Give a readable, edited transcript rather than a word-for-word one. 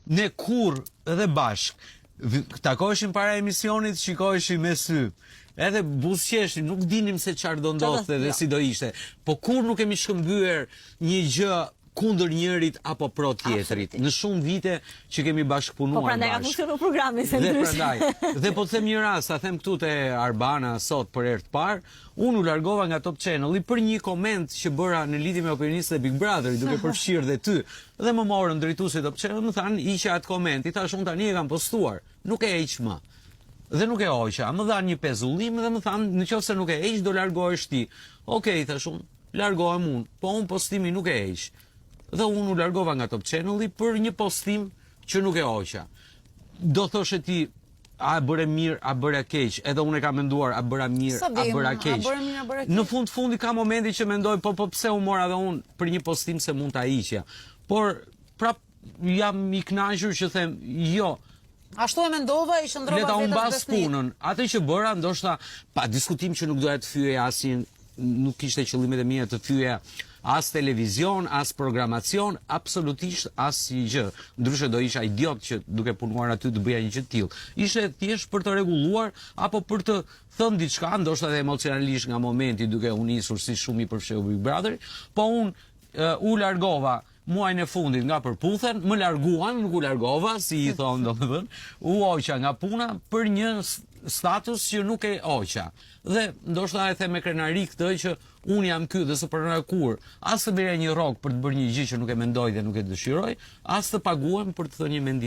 ne kur edhe bashk, takoheshim para emisionit, shikoheshim me sy. Edhe buzëqeshim, nuk dinim se çfarë do ndodhte dhe si do ishte. Po kur nuk kemi shkëmbyer një gjë kundër njërit apo pro tjetrit. Në shumë vite që kemi bashkëpunuar bashkë. Po prandaj ka funksionuar programi se ndryshe. Dhe po të them një rast, a them këtu te Arbana sot për herë të parë, unë u largova nga Top Channel për një koment që bëra në lidhje me opinionistë e Big Brother, duke përfshirë dhe ty. Dhe më morën drejtuesi Top Channel, më thanë hiqja atë koment. I thash unë tani e kam postuar, nuk e heq më. Dhe nuk e hoqa, më dhanë një pezullim dhe më thanë, nëse nuk e heq do largohesh ti. Okej, thash unë, largohem unë, po unë postimi nuk e heq. Dhe unë u largova nga Top Channel për një postim që nuk e hoqa. Do thoshe ti, a bëre mirë, a bëre keq, edhe unë e kam menduar, a bëra mirë, a bëra keq. Në fundi ka momenti që mendoj, po pse u mora dhe unë për një postim se mund ta hiqja. Por, prap, jam i kënaqur që them, jo, ashtu e mendova, i shndrova vetës besnik. Leta unë bas punën, atë që bëra, ndoshta, pa diskutim që nuk doja të fyej asin, nuk kishte qëllimet e mia të fyja as televizion, as programacion, absolutisht as një gjë. Ndryshe do isha idiot që duke punuar aty të bëja një gjë të tillë. Ishte thjesht për të rregulluar apo për të thënë diçka, ndoshta edhe emocionalisht nga momenti duke u nisur si shumë i përfshirë Big Brother, po unë u largova muajin e fundit nga përputhen, më larguan, nuk u largova, si i thonë domethënë, u hoqa nga puna për një status që nuk e hoqa. Dhe ndoshta e them me krenari këtë që unë jam ky dhe së pranoj kur, as të merja një rrok për të bërë një gjë që nuk e mendoj dhe nuk e dëshiroj, as të paguhem për të thënë një mendim.